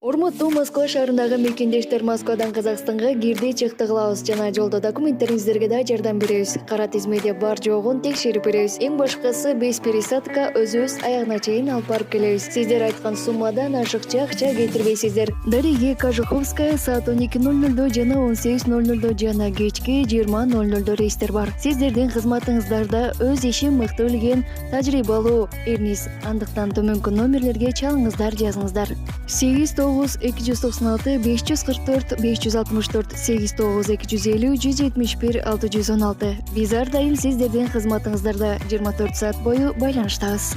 Урматтуу Москва шаарындагы мекендештер, Москвадан Казакстанга кирди чыкты кылабыз жана жолдо документтериңиздерге да жардам беребиз. Кара тизмеде бар жоогун текшерип беребиз. Эң башкысы 5 пересадка өзүбүз аягына чейин алып барып келебиз. Сиздер айткан суммадан ашыкча акча кетирбейсиздер. Дарига Кожуховская саат 12:00 жана 18:00 жана кечки 20:00 рейстер бар. Сиздердин кызматыңыздарда өз ишин мыкты билген тажрыйбалуу Эрнис. Андыктан төмөнкү номерлерге чалыңыздар, жазыңыздар. 89296 544 564 89250 171 616. Биз ар дайым сиздердин кызматыңыздарда 24 саат бою байланыштабыз.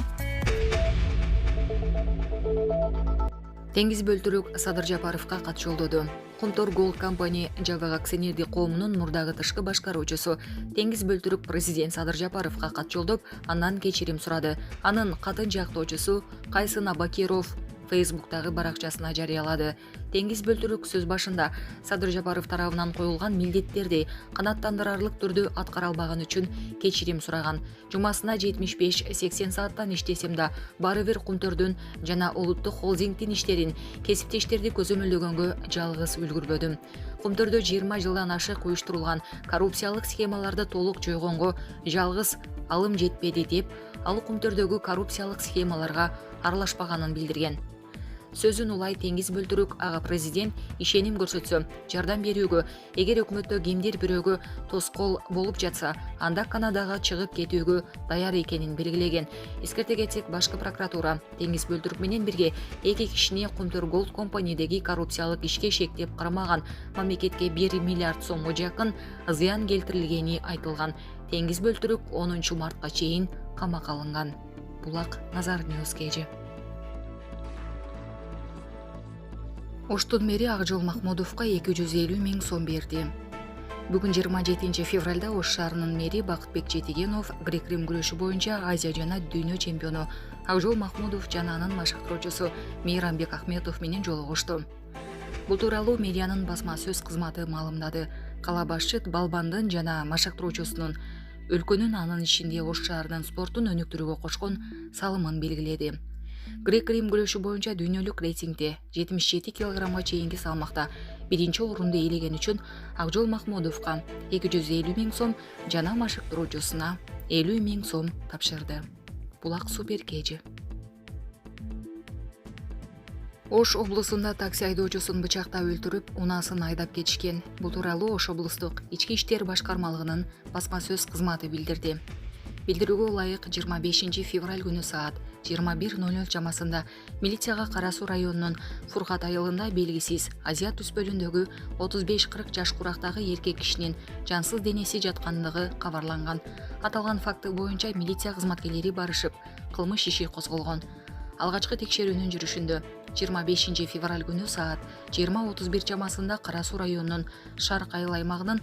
Теңиз бөлтүрүк Садыр Жапаровго кат жолдоду. Кумтор Gold компания Жабак акционердик коомунун мурдагы тышкы башкаруучусу Теңиз бөлтүрүк президент Садыр Жапаровго кат жолдоп, андан кечирим сурады. Анын катын жактоочусу Кайсын Абакиров Фейсбуктагы баракчасына жарыялады. Теңиз бөлтүрүк сөз башында Садыр Жапаров тарабынан коюлган милдеттерди канааттандырарлык түрдө аткара албаган үчүн кечирим сураган. Жумасына 75-80 сааттан иштесем да баары бир Кумтөрдүн жана улуттук холдингдин иштерин, кесиптештерди көзөмөлдөгөнгө жалгыз үлгүрбөдүм. Кумтөрдө 20 жылдан ашык уюштурулган коррупциялык схемаларды толук жойгонго жалгыз алым жетпеди деп, ал Кумтөрдөгү коррупциялык схемаларга аралашпаганын билдирген. Сөзүн улай Теңиз бөлтүрүк ага президент ишеним көрсөтсө, жардам берүүгө, эгер өкмөттө кимдир бирөөгө тоскоол болуп жатса, анда Канадага чыгып кетүүгө даяр экенин белгилеген. Эскерте кетсек, башкы прокуратура Теңиз бөлтүрүк менен бирге эки кишини Кумтөр Gold компаниядеги коррупциялык ишке шектеп кармаган, мамлекетке 1 миллиард сомго жакын зыян келтирилгени айтылган. Теңиз бөлтүрүк 10 мартка чейин камакка алынган. Булак Назар Ньюс кежи. Оштун мэри Акжол Махмудовго 250 000 сом берди. Бүгүн 27 февралда Ош шаарынын мэри Бакытбек Жетигенов грек-рим күрөшү боюнча Азия жана дүйнө чемпиону Акжол Махмудов жана анын машыктыруучусу Мейрамбек Ахметов менен жолугушту. Бул тууралуу медианын басма сөз кызматы маалымдады. Кала башчы балбандын жана машыктыруучусунун өлкөнүн анын ичинде Ош шаарынын спорттун өнүктүрүүгө кошкон салымын белгиледи. Грек-рим күрөшү боюнча дүйнөлүк рейтингде 77 килограммга чейинки салмакта биринчи орунду ээлеген үчүн Акжол Махмудовго 250 000 сом жана машыктыруучусуна 50 000 сом тапшырды. Булак Супер кежи. Ош облусунда такси айдоочусун бычактап өлтүрүп, унаасын айдап кетишкен. Бул тууралуу Ош облустук ички иштер башкармалыгынын басма сөз кызматы билдирди. Билдирүүгө ылайык 25 февраль күнү саат 21:00 чамасында милицияга Кара Суу районунун Фуркат айылында белгисиз Азия түспөлүндөгү 35-40 жаш курактагы эркек кишинин жансыз денеси жаткандыгы кабарланган. Аталган факты боюнча милиция кызматкерлери барышып, кылмыш иши козголгон. Алгачкы текшерүүнүн жүрүшүндө 25 февраль күнү саат 20:31 чамасында Кара Суу районунун Шарк айыл аймагынын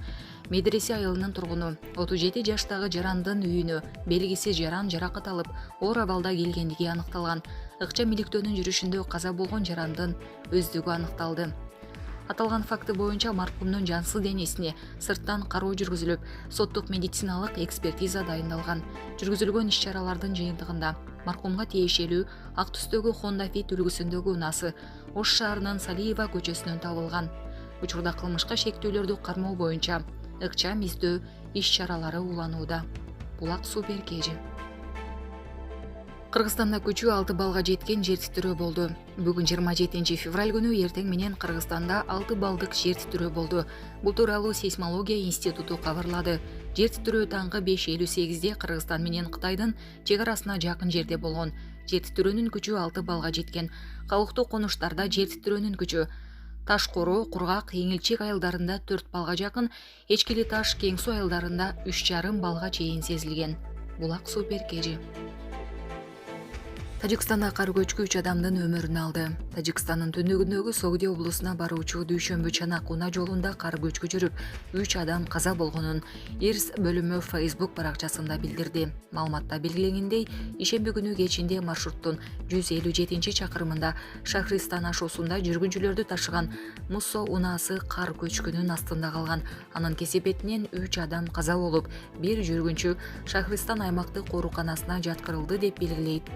Медресе айылынын тургуну 37 жаштагы жарандын үйүнө белгисиз жаран жаракат алып, оор абалда келгендиги аныкталган. Ыкча иликтөөнүн жүрүшүндө каза болгон жарандын өздүгү аныкталды. Аталган факты боюнча маркумдун жансыз денесине сырттан кароо жүргүзүлүп, соттук медициналык экспертиза дайындалган. Жүргүзүлгөн иш-чаралардын жыйынтыгында маркумга тиешелүү ак түстөгү Honda Fit үлгүсүндөгү унаасы Ош шаарынын Салиева көчөсүнөн табылган. Учурда кылмышка шектүүлөрдү кармоо боюнча ыкчам издөө иш-чаралары уланууда. Булак Супер кежи. Кыргызстанда күчү 6 балга жеткен жер титирөө болду. Бүгүн 27 февраль күнү эртең менен Кыргызстанда 6 балдык жер титирөө болду. Бул тууралуу сейсмология институту кабарлады. Жер титирөө таңкы 5:58 Кыргызстан менен Кытайдын чек арасына жакын жерде болгон. Жер титирөөнүн күчү 6 балга жеткен. Калыктуу конуштарда жер титирөөнүн күчү Таш Короо, Кургак, Эңилчек айылдарында 4 балга жакын, Эчкили Таш, Кең Суу айылдарында 3,5 балга чейин сезилген. Булак Супер кежи. Тажикстанда кар көчкү 3 адамдын өмүрүн алды. Тажикстандын түндүгүндөгү Согди облусуна баруучу дүйшөмбү чанак унаа жолунда кар көчкү жүрүп, 3 адам каза болгонун ИРС бөлүмү Facebook баракчасында билдирди. Маалыматта белгиленгендей, ишемби күнү кечинде маршруттун 157-чакырымында Шахристан ашуусунда жүргүнчүлөрдү ташыган Муссо унаасы кар көчкүнүн астында калган. Анын кесепетинен 3 адам каза болуп, 1 жүргүнчү Шахристан аймактык ооруканасына жаткырылды деп белгилейт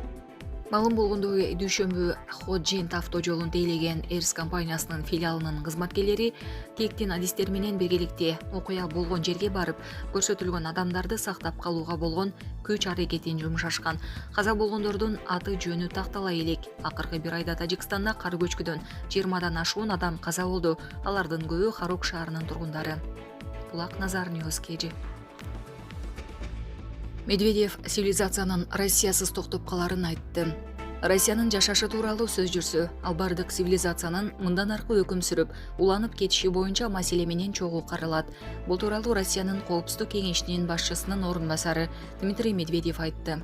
Малым болгондой дүйшөмбү Ходжент автожолун тейлеген Эрс компаниясынын филиалынын кызматкерлери тектин адистер менен биргеликте окуя болгон жерге барып, көрсөтүлгөн адамдарды сактап калууга болгон күч аракетин жумшашкан. Каза болгондордун аты жөнү тактала элек. Акыркы бир айда Тажикстанда кар көчкүдөн 20дан ашуун адам каза болду. Алардын көбү Харок шаарынын тургундары. Булак Назар Ньюс KG. Медведев цивилизациянын Россиясыз токтоп каларын айтты. Россиянын жашашы тууралуу сөз жүрсө, ал бардык цивилизациянын мындан аркы өкүм сүрүп, уланып кетиши боюнча маселе менен чогуу каралат. Бул тууралуу Россиянын Коопсуздук кеңешинин башчысынын орун басары Дмитрий Медведев айтты.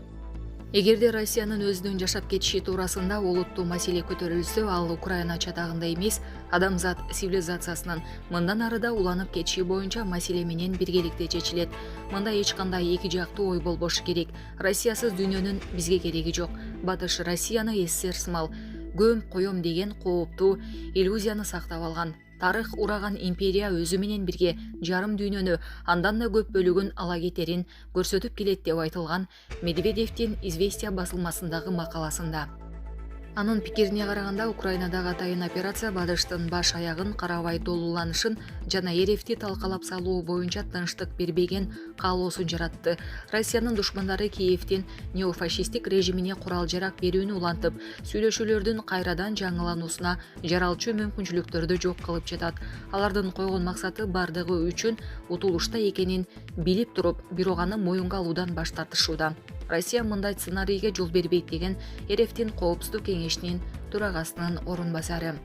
Эгерде Россиянын өзүнүн жашап кетиши туурасында олуттуу маселе көтөрүлсө, ал Украина чатагында эмес, адамзат цивилизациясынын мындан арыда уланып кетиши боюнча маселе менен биргеликте чечилет. Мында эч кандай эки жактуу ой болбошу керек. Россиясыз дүйнөнүн бизге кереги жок. Батыш Россияны СССР сымал көмүп коем деген кооптуу иллюзияны сактап алган. Тарых ураган империя өзү менен бирге жарым дүйнөнү, андан да көп бөлүгүн ала кетерин көрсөтүп келет деп айтылган Медведевдин Известия басылмасындагы макаласында. Анын пикирине караганда, Украинадагы атайын операция Батыштын баш аягын карабай толууланышын жана Эрефти талкалап салуу боюнча тынчтык бербеген каоосун жаратты. Россиянын душмандары Киевдин неофашисттик режимине курал жарак берүүнү улантып, сүйлөшүүлөрдүн кайрадан жаңылануусуна жаралчу мүмкүнчүлүктөрдү жок кылып жатат. Алардын койгон максаты бардыгы үчүн утулушта экенин билип туруп, бирок аны моюнга алуудан баш тартышууда. Россия мындай сценарийге жол бербейт деген Эрефтин Коопсуздук кеңешинин төрагасынын орун басары.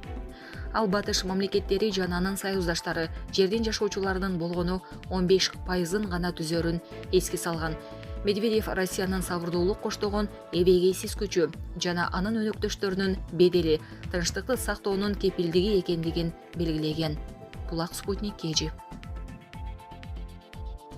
Ал Батыш мамлекеттери жана анын союздаштары жердин жашоочуларынын болгону 15%-ын гана түзөрүн эске салган. Медведев Россиянын сабырдуулук коштогон эбегейсиз күчү жана анын өнөктөштөрүнүн бедели тынчтыкты сактоонун кепилдиги экендигин белгилеген. Булак Спутник KG.